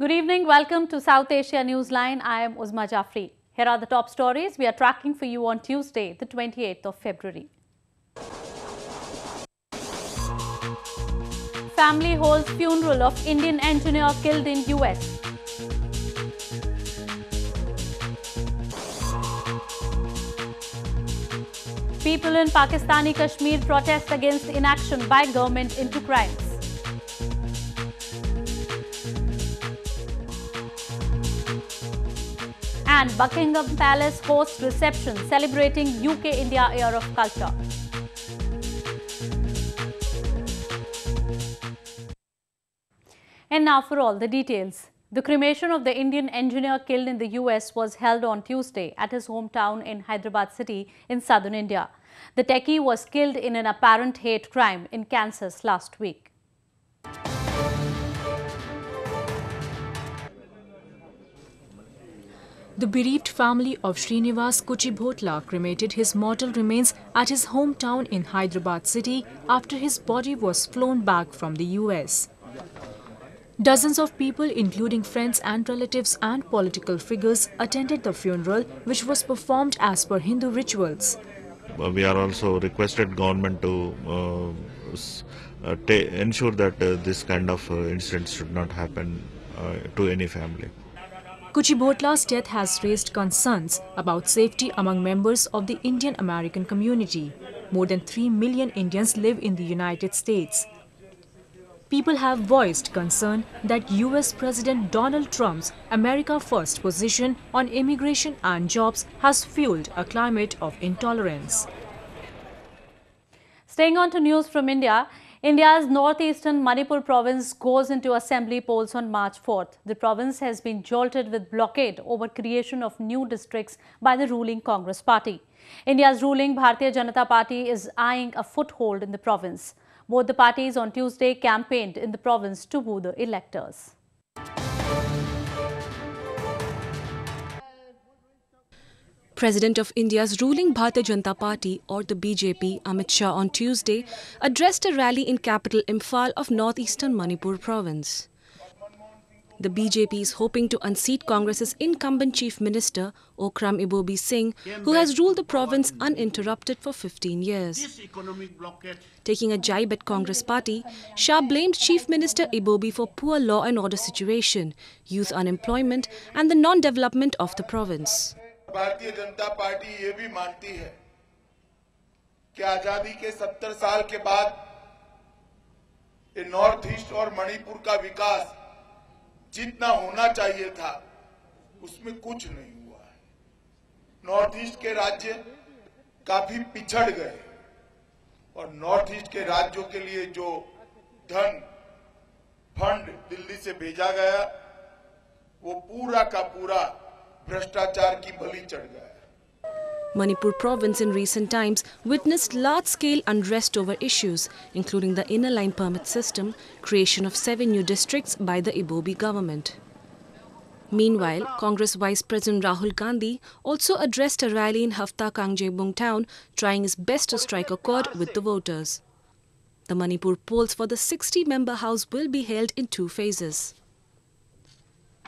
Good evening. Welcome to South Asia Newsline. I am Uzma Jafri. Here are the top stories we are tracking for you on Tuesday, the 28th of February. Family holds funeral of Indian engineer killed in US. People in Pakistani Kashmir protest against inaction by government into crimes. And Buckingham Palace hosts reception celebrating UK-India Year of Culture. And now for all the details. The cremation of the Indian engineer killed in the US was held on Tuesday at his hometown in Hyderabad city in southern India. The techie was killed in an apparent hate crime in Kansas last week. The bereaved family of Srinivas Kuchibhotla cremated his mortal remains at his hometown in Hyderabad city after his body was flown back from the US. Dozens of people, including friends and relatives and political figures, attended the funeral, which was performed as per Hindu rituals. We are also requested government to ensure that this kind of incidents should not happen to any family. Kuchibhotla's death has raised concerns about safety among members of the Indian American community. More than 3 million Indians live in the United States. People have voiced concern that US President Donald Trump's America First position on immigration and jobs has fueled a climate of intolerance. Staying on to news from India, India's northeastern Manipur province goes into assembly polls on March 4th. The province has been jolted with blockade over creation of new districts by the ruling Congress party. India's ruling Bharatiya Janata Party is eyeing a foothold in the province. Both the parties on Tuesday campaigned in the province to woo the electors. President of India's ruling Bharatiya Janata Party, or the BJP, Amit Shah, on Tuesday addressed a rally in capital Imphal of northeastern Manipur province. The BJP is hoping to unseat Congress's incumbent Chief Minister, Okram Ibobi Singh, who has ruled the province uninterrupted for 15 years. Taking a jibe at Congress party, Shah blamed Chief Minister Ibobi for poor law and order situation, youth unemployment and the non-development of the province. Bharatiya Janata party ये भी मानती है कि आजादी के 70 साल के बाद ये नॉर्थ ईस्ट और मणिपुर का विकास जितना होना चाहिए था उसमें कुछ नहीं हुआ है। नॉर्थ ईस्ट के राज्य काफी पिछड़ गए और नॉर्थ ईस्ट के राज्यों के लिए जो धन फंड दिल्ली से भेजा गया वो पूरा का पूरा भ्रष्टाचार की बलि चढ़ गया है। Manipur province in recent times witnessed large-scale unrest over issues, including the inner line permit system, creation of 7 new districts by the Ibobi government. Meanwhile, Congress Vice President Rahul Gandhi also addressed a rally in Hafta Kangjebung town, trying his best to strike a chord with the voters. The Manipur polls for the 60-member house will be held in 2 phases.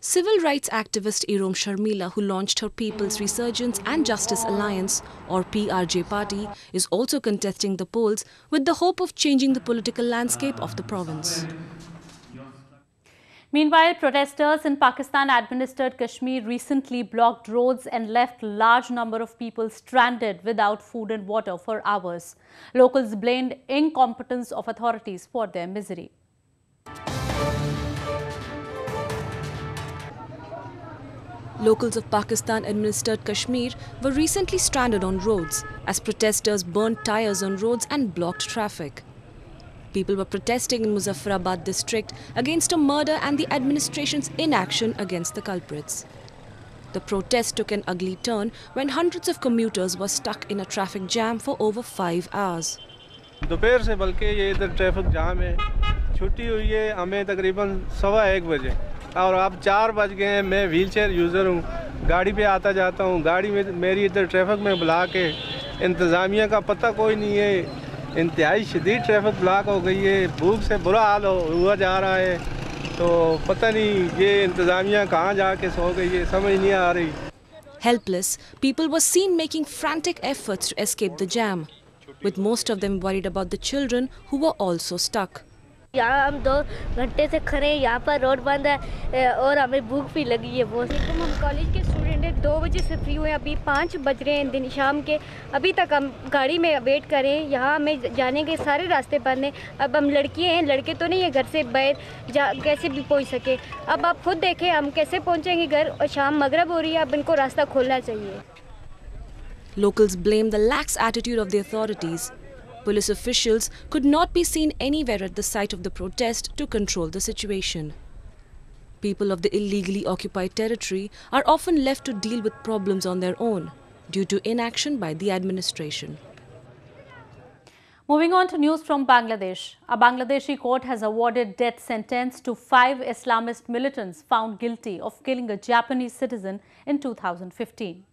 Civil rights activist Irom Sharmila, who launched her People's Resurgence and Justice Alliance, or PRJ party, is also contesting the polls with the hope of changing the political landscape of the province. Meanwhile, protesters in Pakistan-administered Kashmir recently blocked roads and left large number of people stranded without food and water for hours. Locals blamed incompetence of authorities for their misery. Locals of Pakistan-administered Kashmir were recently stranded on roads as protesters burnt tires on roads and blocked traffic. People were protesting in Muzaffarabad district against a murder and the administration's inaction against the culprits. The protest took an ugly turn when hundreds of commuters were stuck in a traffic jam for over 5 hours. दोपहर से बल्कि ये इधर traffic jam है, छुट्टी हुई है हमें तकरीबन 1:15 बजे और अब 4 बज गए हैं। मैं व्हीलचेयर यूज़र हूँ, गाड़ी पे आता जाता हूँ, गाड़ी में मेरी इधर ट्रैफिक में बुला के इंतज़ामिया का पता कोई नहीं है। इंतहाई शदीद ट्रैफिक ब्लॉक हो गई है, भूख से बुरा हाल हुआ जा रहा है। तो पता नहीं ये इंतज़ामिया कहाँ जाके सो गई है, समझ नहीं आ रही. Helpless, people were seen making frantic efforts to escape the jam, with most of them worried about the children who were also stuck. यहाँ हम 2 घंटे से खड़े हैं, यहाँ पर रोड बंद है और हमें भूख भी लगी है बहुत. हम कॉलेज के स्टूडेंट हैं, 2 बजे से फ्री हुए, अभी 5 बज रहे हैं दिन शाम के. अभी तक हम गाड़ी में वेट करें, यहाँ हमें जाने के सारे रास्ते बंद हैं. अब हम लड़कियाँ हैं, लड़के तो नहीं है, घर से बाहर कैसे भी पहुँच सके. अब आप खुद देखें हम कैसे पहुँचेंगे घर, और शाम मगरब हो रही है. अब इनको रास्ता खोलना चाहिए. Locals blamed the lax attitude of the authorities. Police officials could not be seen anywhere at the site of the protest to control the situation. People of the illegally occupied territory are often left to deal with problems on their own due to inaction by the administration. Moving on to news from Bangladesh. A Bangladeshi court has awarded death sentence to 5 Islamist militants found guilty of killing a Japanese citizen in 2015.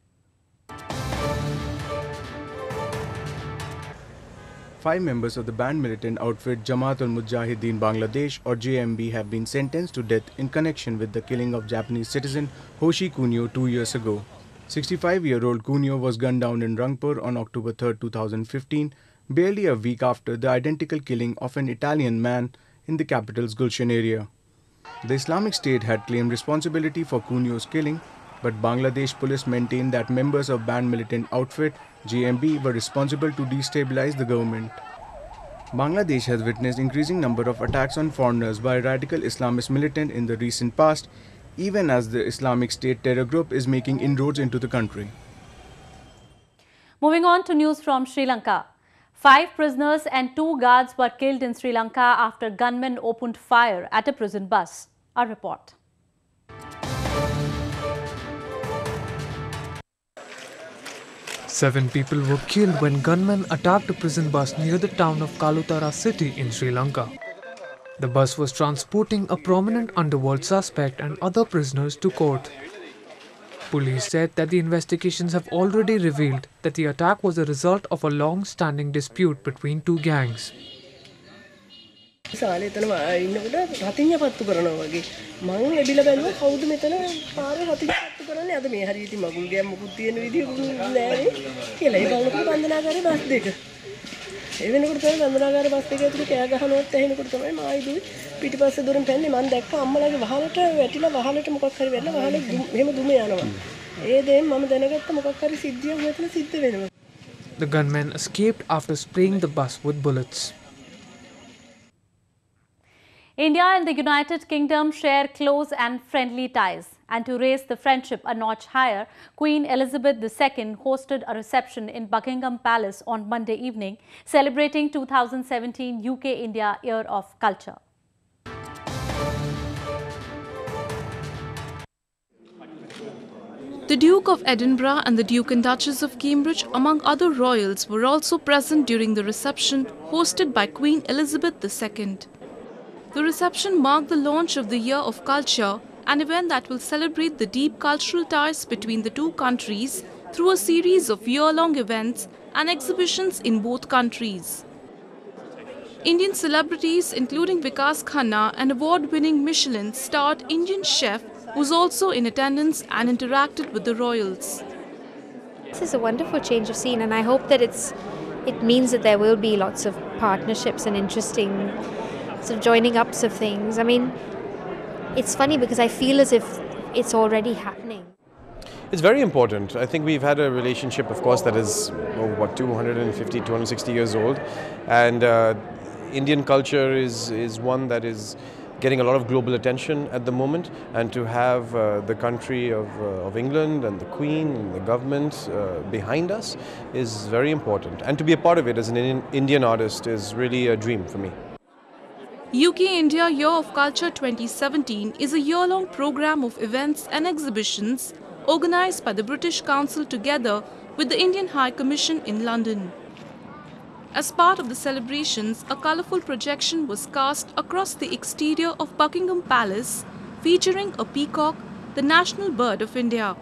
5 members of the banned militant outfit Jamaa'tul Bangladesh or JMB have been sentenced to death in connection with the killing of Japanese citizen Hoshi Kunio 2 years ago. 65-year-old Kunio was gunned down in Rangpur on October 3, 2015, barely a week after the identical killing of an Italian man in the capital's Gulshan area. The Islamic State had claimed responsibility for Kunio's killing, but Bangladesh police maintained that members of banned militant outfit JMB were responsible to destabilize the government. Bangladesh has witnessed increasing number of attacks on foreigners by radical Islamist militant in the recent past, even as the Islamic State terror group is making inroads into the country. Moving on to news from Sri Lanka. 5 prisoners and 2 guards were killed in Sri Lanka after gunmen opened fire at a prison bus. A report. Seven people were killed when gunmen attacked a prison bus near the town of Kalutara city in Sri Lanka. The bus was transporting a prominent underworld suspect and other prisoners to court. Police said that the investigations have already revealed that the attack was a result of a long-standing dispute between 2 gangs. The gunmen escaped after spraying the bus with bullets. India and the United Kingdom share close and friendly ties. And to raise the friendship a notch higher, Queen Elizabeth II hosted a reception in Buckingham Palace on Monday evening, celebrating 2017 UK-India Year of Culture. The Duke of Edinburgh and the Duke and Duchess of Cambridge, among other royals, were also present during the reception hosted by Queen Elizabeth II. The reception marked the launch of the Year of Culture, an event that will celebrate the deep cultural ties between the 2 countries through a series of year-long events and exhibitions in both countries. Indian celebrities including Vikas Khanna, an award-winning Michelin-starred Indian chef, was also in attendance and interacted with the royals. This is a wonderful change of scene, and I hope that it means that there will be lots of partnerships and interesting sort of joining ups of things. I mean, it's funny because I feel as if it's already happening. It's very important. I think we've had a relationship, of course, that is, 250, 260 years old. And Indian culture is one that is getting a lot of global attention at the moment. And to have the country of England and the Queen and the government behind us is very important. And to be a part of it as an Indian artist is really a dream for me. UK-India Year of Culture 2017 is a year-long program of events and exhibitions organised by the British Council together with the Indian High Commission in London. As part of the celebrations, a colourful projection was cast across the exterior of Buckingham Palace, featuring a peacock, the national bird of India.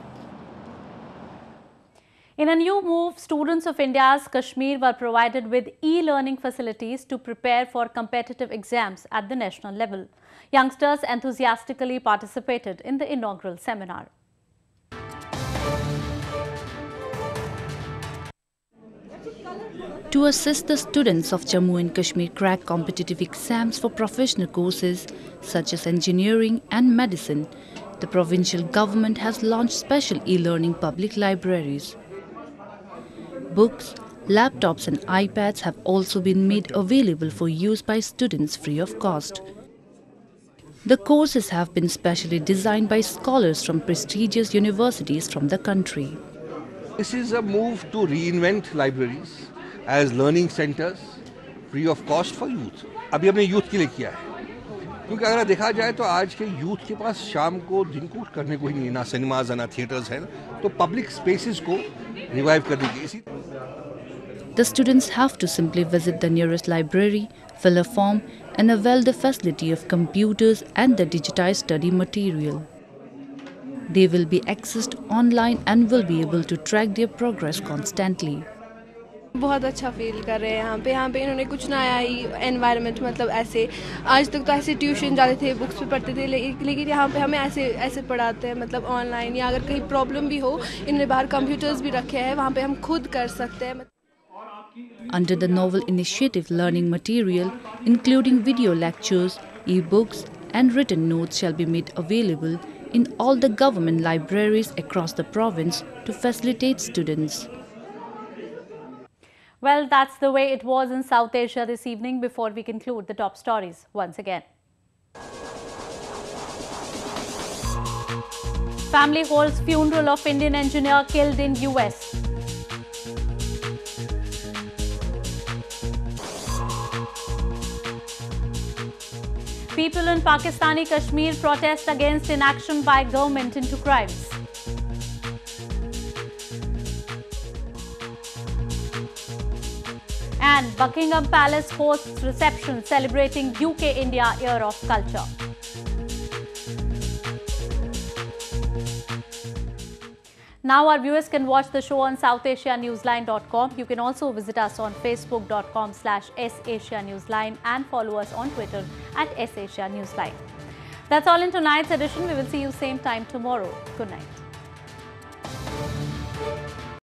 In a new move, students of India's Kashmir were provided with e-learning facilities to prepare for competitive exams at the national level. Youngsters enthusiastically participated in the inaugural seminar. To assist the students of Jammu and Kashmir crack competitive exams for professional courses such as engineering and medicine, the provincial government has launched special e-learning public libraries. Books, laptops and iPads have also been made available for use by students free of cost. The courses have been specially designed by scholars from prestigious universities from the country. This is a move to reinvent libraries as learning centers free of cost for youth. अभी हमने youth के लिए किया है, क्योंकि अगर देखा जाए तो आज के youth के पास शाम को दिन को करने को ही नहीं, ना सिनेमाज ना थिएटर्स हैं, तो public spaces को revive करने की इसी. The students have to simply visit the nearest library, fill a form and avail the facility of computers and the digitized study material. They will be accessed online and will be able to track their progress constantly. बहुत अच्छा feel कर रहे हैं यहाँ पे इन्होंने कुछ नया ही एनवायरनमेंट, मतलब ऐसे आज तक तो ऐसे ट्यूशन जाते थे, बुक्स पे पढ़ते थे, लेकिन यहाँ पे हमें ऐसे पढ़ाते हैं, मतलब ऑनलाइन, या अगर कहीं प्रॉब्लम भी हो, इन्होंने बाहर कंप्यूटर्स भी रखे हैं, वहाँ पे हम खुद कर सकते हैं. Under the novel initiative, learning material, including video lectures, e-books and written notes shall be made available in all the government libraries across the province to facilitate students. Well, that's the way it was in South Asia this evening. Before we conclude, the top stories once again. Family holds funeral of Indian engineer killed in US. People in Pakistani Kashmir protest against inaction by government into crimes. And Buckingham Palace hosts reception celebrating UK-India Year of Culture. Now our viewers can watch the show on SouthAsiaNewsline.com. You can also visit us on Facebook.com/SAsiaNewsline and follow us on Twitter @SAsiaNewsline. That's all in tonight's edition. We will see you same time tomorrow. Good night.